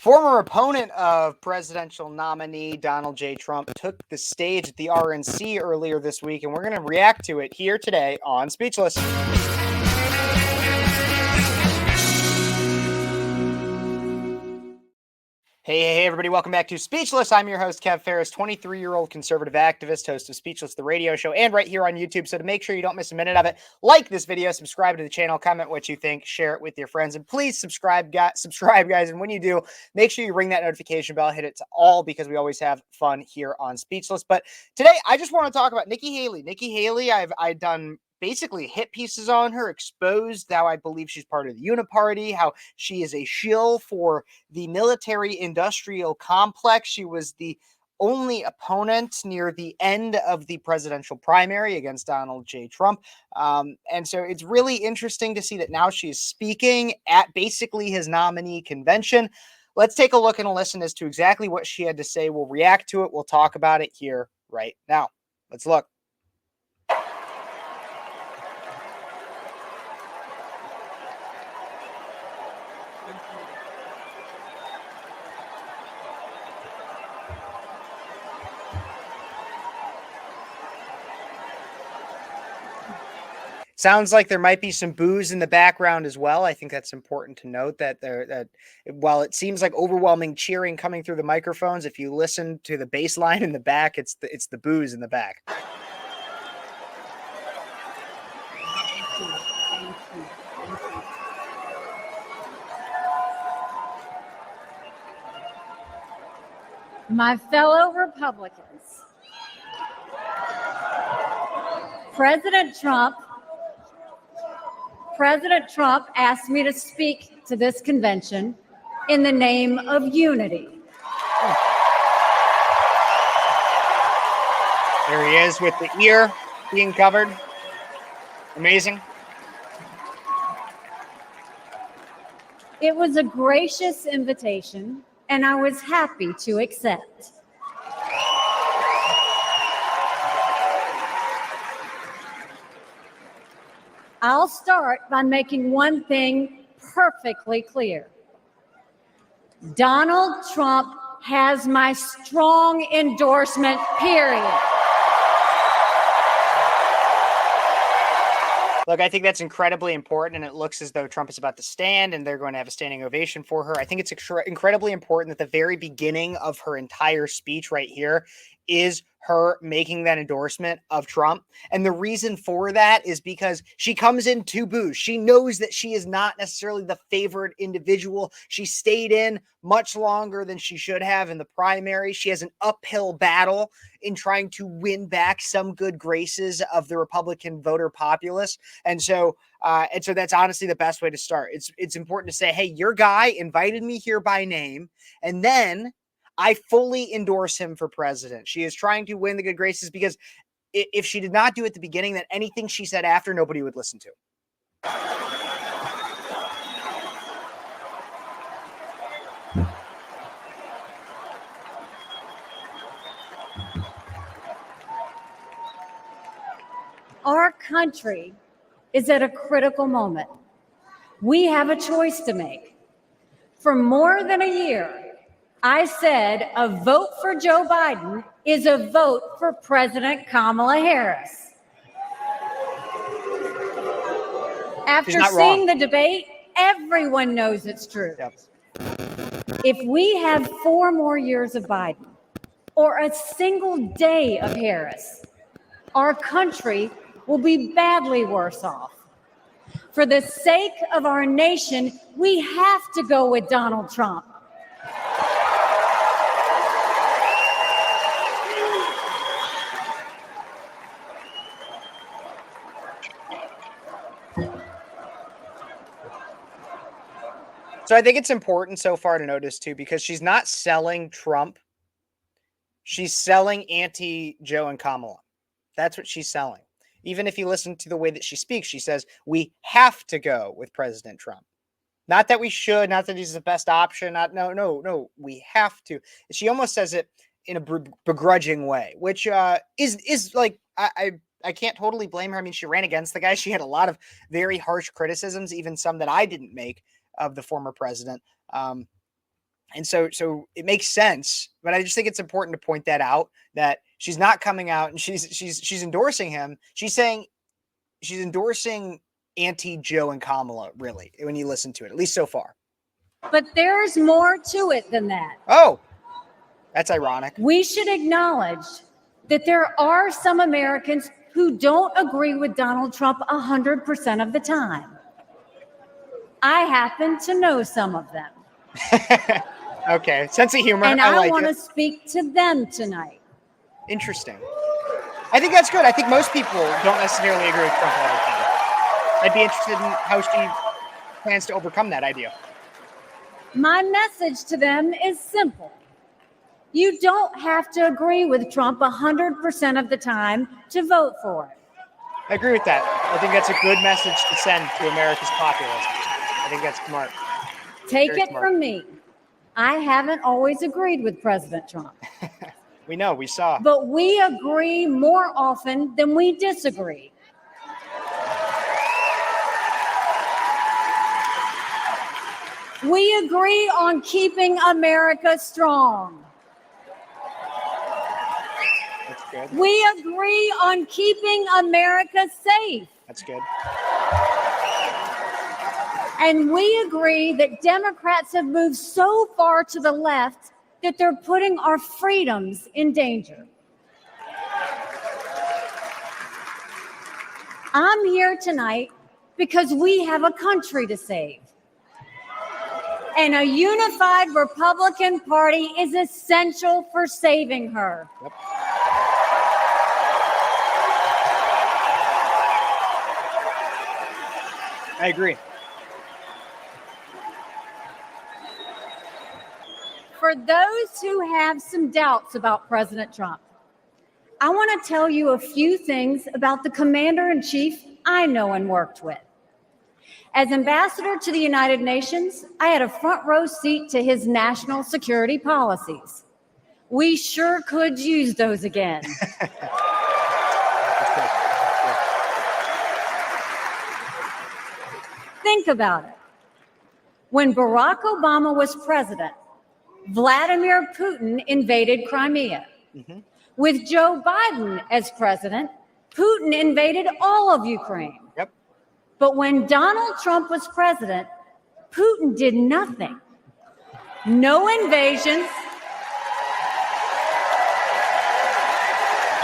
Former opponent of presidential nominee Donald J. Trump took the stage at the RNC earlier this week, and we're going to react to it here today on Speechless. Hey, everybody. Welcome back to Speechless. I'm your host, Phares, 23-year-old conservative activist, host of Speechless, the radio show, and right here on YouTube. So to make sure you don't miss a minute of it, like this video, subscribe to the channel, comment what you think, share it with your friends, and please subscribe, guys. And when you do, make sure you ring that notification bell, hit it to all, because we always have fun here on Speechless. But today, I just want to talk about Nikki Haley. Nikki Haley, I've done basically hit pieces on her, exposed how I believe she's part of the Uniparty, how she is a shill for the military-industrial complex. She was the only opponent near the end of the presidential primary against Donald J. Trump. And so it's really interesting to see that now she's speaking at basically his nominee convention. Let's take a look and a listen as to exactly what she had to say. We'll react to it. We'll talk about it here right now. Let's look. Sounds like there might be some boos in the background as well. I think that's important to note that while it seems like overwhelming cheering coming through the microphones, if you listen to the bass line in the back, it's the boos in the back. My fellow Republicans, President Trump asked me to speak to this convention in the name of unity. There he is with the ear being covered. Amazing. It was a gracious invitation, and I was happy to accept. I'll start by making one thing perfectly clear. Donald Trump has my strong endorsement, period. Look, I think that's incredibly important, and it looks as though Trump is about to stand, and they're going to have a standing ovation for her. I think it's incredibly important that the very beginning of her entire speech right here is her making that endorsement of Trump. And the reason for that is because she comes in to boos. She knows that she is not necessarily the favored individual. She stayed in much longer than she should have in the primary. She has an uphill battle in trying to win back some good graces of the Republican voter populace. And so that's honestly the best way to start. It's important to say, hey, your guy invited me here by name, and then I fully endorse him for president. She is trying to win the good graces, because if she did not do it at the beginning, then anything she said after, nobody would listen to. Our country is at a critical moment. We have a choice to make. For more than a year, I said a vote for Joe Biden is a vote for President Kamala Harris. After seeing the debate, everyone knows it's true. Yep. If we have 4 more years of Biden or a single day of Harris, our country will be badly worse off. For the sake of our nation, we have to go with Donald Trump. So I think it's important so far to notice, too, because she's not selling Trump. She's selling anti-Joe and Kamala. That's what she's selling. Even if you listen to the way that she speaks, she says, we have to go with President Trump. Not that we should, not that he's the best option. No, we have to. She almost says it in a begrudging way, which is like, I can't totally blame her. I mean, she ran against the guy. She had a lot of very harsh criticisms, even some that I didn't make, of the former president. And so it makes sense, but I just think it's important to point that out, that she's not coming out and she's endorsing him. She's saying she's endorsing anti-Joe and Kamala, really, when you listen to it, at least so far. But there's more to it than that. Oh, that's ironic. We should acknowledge that there are some Americans who don't agree with Donald Trump 100% of the time. I happen to know some of them. Okay, sense of humor. And I I like want to it. speak to them tonight. Interesting. I think that's good. I think most people don't necessarily agree with Trump all the time. I'd be interested in how she plans to overcome that idea. My message to them is simple. You don't have to agree with Trump 100% of the time to vote for it. I agree with that. I think that's a good message to send to America's populace. I think that's smart. Take Very it smart. from me. I haven't always agreed with President Trump. We know, we saw. But we agree more often than we disagree. We agree on keeping America strong. That's good. We agree on keeping America safe. That's good. And we agree that Democrats have moved so far to the left that they're putting our freedoms in danger. I'm here tonight because we have a country to save. And a unified Republican Party is essential for saving her. Yep. I agree. For those who have some doubts about President Trump, I want to tell you a few things about the commander-in-chief I know and worked with. As ambassador to the United Nations, I had a front row seat to his national security policies. We sure could use those again. Think about it. When Barack Obama was president, Vladimir Putin invaded Crimea. Mm-hmm. With Joe Biden as president, Putin invaded all of Ukraine. Yep. But when Donald Trump was president, Putin did nothing. No invasions.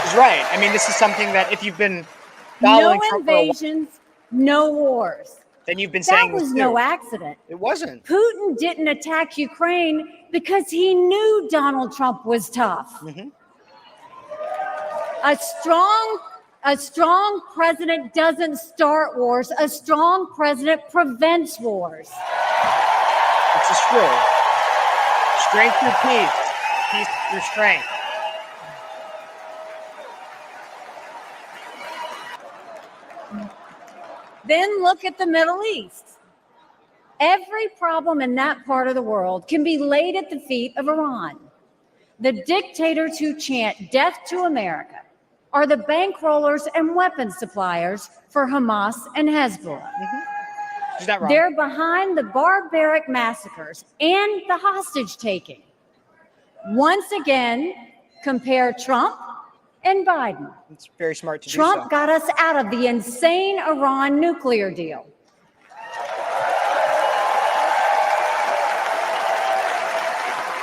He's right. I mean, this is something that if you've been No following Trump for a while, invasions, no wars. then you've been That saying was this no too. accident. It wasn't. Putin didn't attack Ukraine because he knew Donald Trump was tough. Mm-hmm. A strong president doesn't start wars. A strong president prevents wars. This is true. Strength through peace. Peace through strength. Then look at the Middle East. Every problem in that part of the world can be laid at the feet of Iran. The dictators who chant death to America are the bankrollers and weapons suppliers for Hamas and Hezbollah. She's not wrong. They're behind the barbaric massacres and the hostage taking. Once again, compare Trump and Biden. It's very smart to do Trump so. got us out of the insane Iran nuclear deal.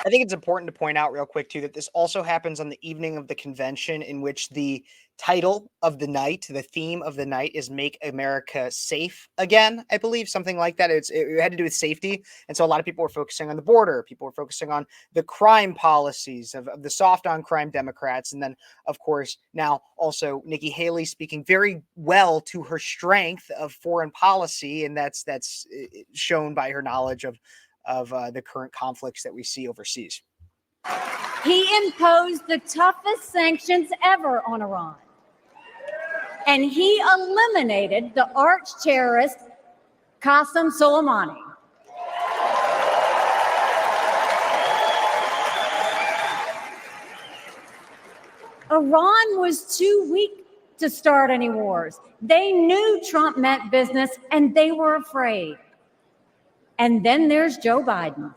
I think it's important to point out real quick, too, that this also happens on the evening of the convention, in which the title of the night, the theme of the night, is Make America Safe Again, I believe, something like that. It had to do with safety. And so a lot of people were focusing on the border. People were focusing on the crime policies of the soft on crime Democrats. And then, of course, now also Nikki Haley speaking very well to her strength of foreign policy. And that's shown by her knowledge of the current conflicts that we see overseas. He imposed the toughest sanctions ever on Iran. And he eliminated the arch terrorist Qasem Soleimani. Iran was too weak to start any wars. They knew Trump meant business and they were afraid. And then there's Joe Biden.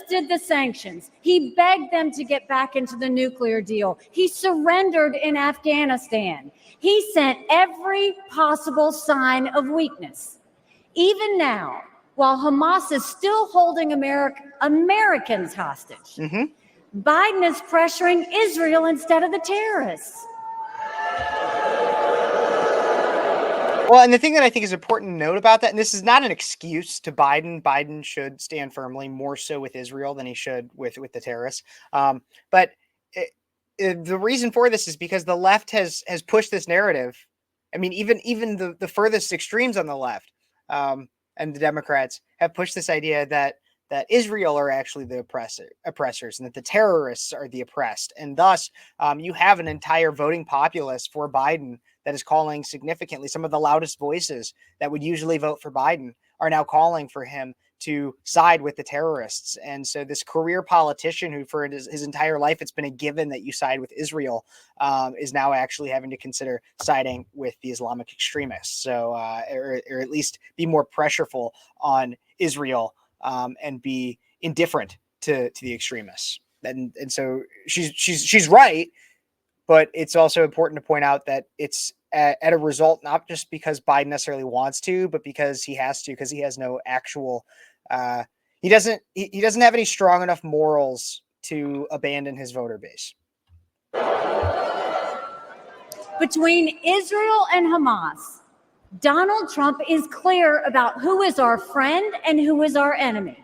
lifted the sanctions. He begged them to get back into the nuclear deal. He surrendered in Afghanistan. He sent every possible sign of weakness. Even now, while Hamas is still holding Americans hostage, Biden is pressuring Israel instead of the terrorists. Well, and the thing that I think is important to note about that, and this is not an excuse to Biden. Biden should stand firmly, more so with Israel than he should with the terrorists. But the reason for this is because the left has pushed this narrative. I mean, even the furthest extremes on the left and the Democrats have pushed this idea that Israel are actually the oppressors and that the terrorists are the oppressed. And thus, you have an entire voting populace for Biden that is calling significantly. Some of the loudest voices that would usually vote for Biden are now calling for him to side with the terrorists. And so this career politician who for his entire life, it's been a given that you side with Israel, is now actually having to consider siding with the Islamic extremists. So, or at least be more pressureful on Israel and be indifferent to the extremists. And so she's right. But it's also important to point out that it's at a result, not just because Biden necessarily wants to, but because he has to, because he has no actual, he doesn't have any strong enough morals to abandon his voter base. Between Israel and Hamas, Donald Trump is clear about who is our friend and who is our enemy.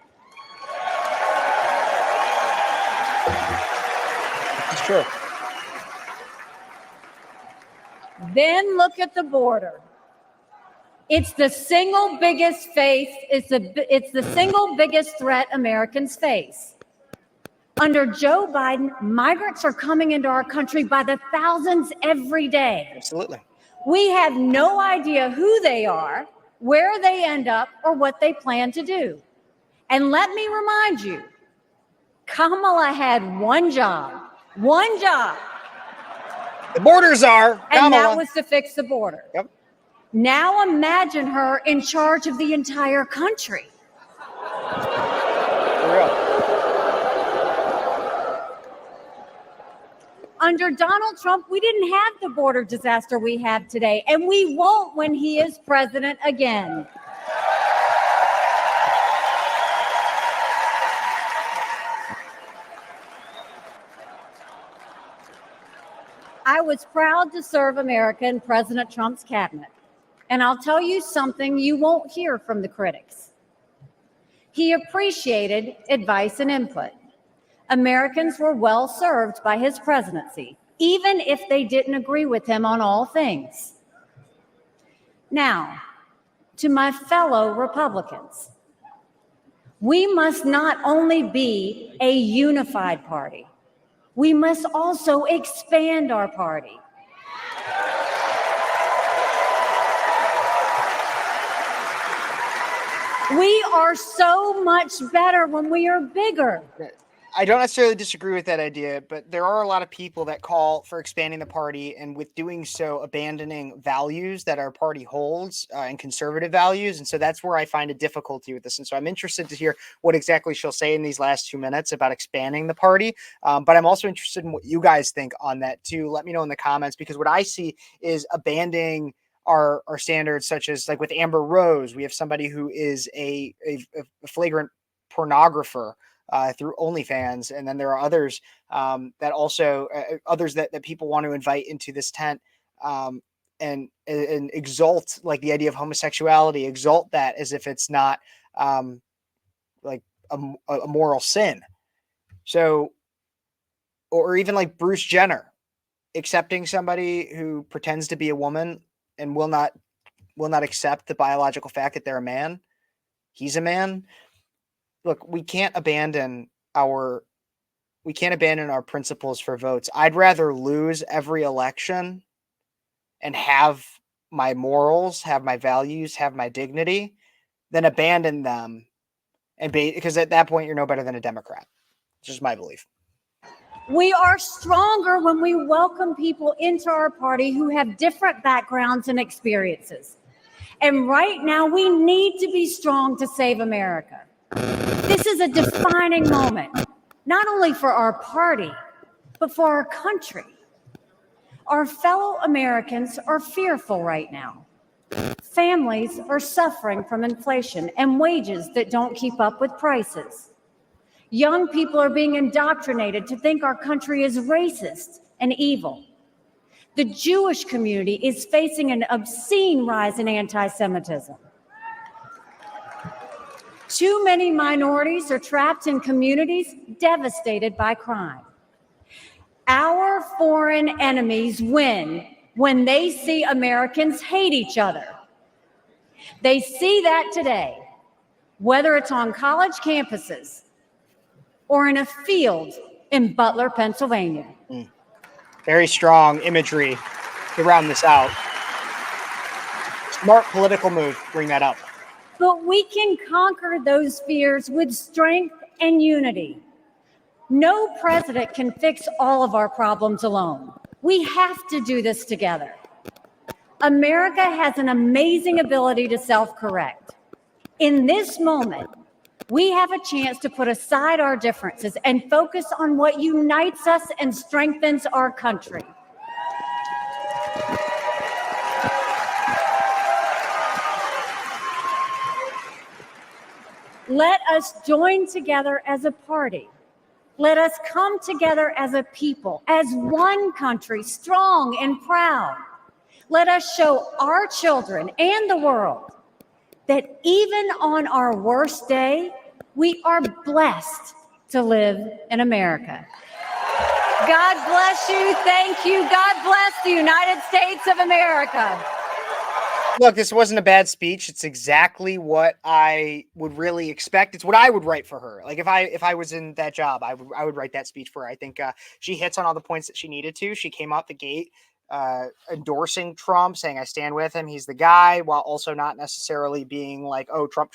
It's true. Then look at the border. It's the single biggest it's the single biggest threat Americans face. Under Joe Biden, migrants are coming into our country by the thousands every day. Absolutely. We have no idea who they are, where they end up, or what they plan to do. And let me remind you, Kamala had one job. The borders are, and Kamala. that was to fix the border. Yep. Now imagine her in charge of the entire country. For real. Under Donald Trump, we didn't have the border disaster we have today, and we won't when he is president again. I was proud to serve America in President Trump's cabinet. And I'll tell you something you won't hear from the critics. He appreciated advice and input. Americans were well served by his presidency, even if they didn't agree with him on all things. Now, to my fellow Republicans, we must not only be a unified party, we must also expand our party. We are so much better when we are bigger. I don't necessarily disagree with that idea, but there are a lot of people that call for expanding the party, and with doing so, abandoning values that our party holds and conservative values. And so that's where I find a difficulty with this. And so I'm interested to hear what exactly she'll say in these last 2 minutes about expanding the party. But I'm also interested in what you guys think on that too. Let me know in the comments, because what I see is abandoning our standards, such as like with Amber Rose, we have somebody who is a flagrant pornographer through OnlyFans. And then there are others that also others that people want to invite into this tent and exalt like the idea of homosexuality, exalt that as if it's not like a moral sin. So, or even like Bruce Jenner accepting somebody who pretends to be a woman and will not accept the biological fact that they're a man. He's a man. Look, we can't abandon our principles for votes. I'd rather lose every election and have my morals, have my values, have my dignity than abandon them. And because at that point, you're no better than a Democrat. It's just my belief. We are stronger when we welcome people into our party who have different backgrounds and experiences. And right now, we need to be strong to save America. This is a defining moment, not only for our party, but for our country. Our fellow Americans are fearful right now. Families are suffering from inflation and wages that don't keep up with prices. Young people are being indoctrinated to think our country is racist and evil. The Jewish community is facing an obscene rise in anti-Semitism. Too many minorities are trapped in communities devastated by crime. Our foreign enemies win when they see Americans hate each other. They see that today, whether it's on college campuses or in a field in Butler, Pennsylvania. Very strong imagery to round this out. Smart political move to bring that up. But we can conquer those fears with strength and unity. No president can fix all of our problems alone. We have to do this together. America has an amazing ability to self-correct. In this moment, we have a chance to put aside our differences and focus on what unites us and strengthens our country. Let us join together as a party. Let us come together as a people, as one country, strong and proud. Let us show our children and the world that even on our worst day, we are blessed to live in America. God bless you. Thank you. God bless the United States of America. Look, this wasn't a bad speech. It's exactly what I would really expect. It's what I would write for her. Like if I was in that job, I would write that speech for her. I think she hits on all the points that she needed to. She came out the gate endorsing Trump, saying I stand with him. He's the guy, while also not necessarily being like, oh, Trump.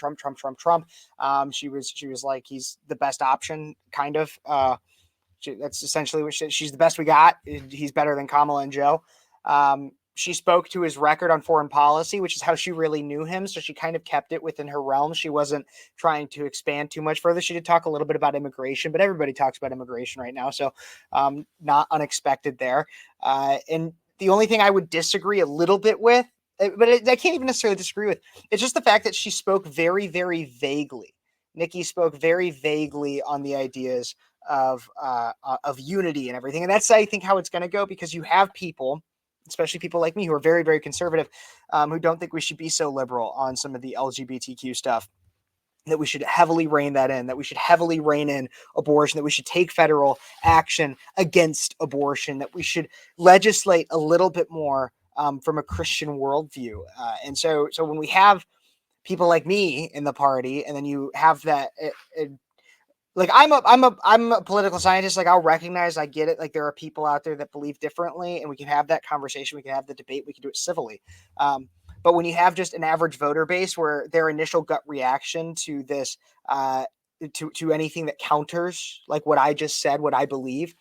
She was like, he's the best option, kind of. That's essentially what she's the best we got. He's better than Kamala and Joe. She spoke to his record on foreign policy, which is how she really knew him. So she kind of kept it within her realm. She wasn't trying to expand too much further. She did talk a little bit about immigration, but everybody talks about immigration right now. So not unexpected there. And the only thing I would disagree a little bit with, but I can't even necessarily disagree with, it's just the fact that she spoke very, very vaguely. Nikki spoke very vaguely on the ideas of unity and everything. And that's, I think, how it's going to go, because you have people, especially people like me, who are very, very conservative, who don't think we should be so liberal on some of the LGBTQ stuff, that we should heavily rein that in, that we should heavily rein in abortion, that we should take federal action against abortion, that we should legislate a little bit more from a Christian worldview. And so when we have people like me in the party, and then you have that, like I'm a political scientist. Like I'll recognize, I get it. Like there are people out there that believe differently, and we can have that conversation. We can have the debate. We can do it civilly. But when you have just an average voter base where their initial gut reaction to this, to anything that counters like what I just said, what I believe,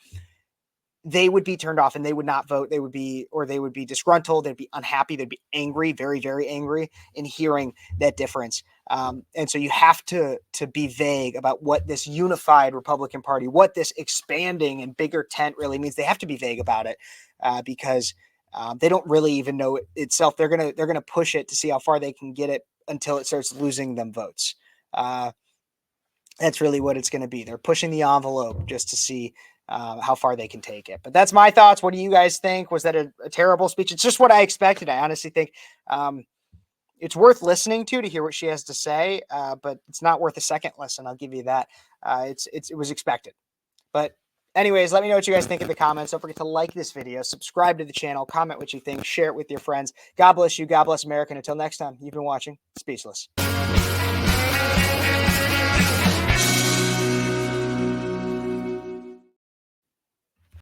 they would be turned off and they would not vote. They would be disgruntled. They'd be unhappy. They'd be angry, very, very angry in hearing that difference. And so you have to be vague about what this unified Republican Party, what this expanding and bigger tent really means. They have to be vague about it because they don't really even know it itself. They're gonna push it to see how far they can get it until it starts losing them votes. That's really what it's going to be. They're pushing the envelope just to see how far they can take it. But that's my thoughts. What do you guys think? Was that a terrible speech? It's just what I expected. I honestly think it's worth listening to hear what she has to say, but it's not worth a second listen. I'll give you that. It was expected. But anyways, let me know what you guys think in the comments. Don't forget to like this video, subscribe to the channel, comment what you think, share it with your friends. God bless you. God bless America. And until next time, you've been watching Speechless.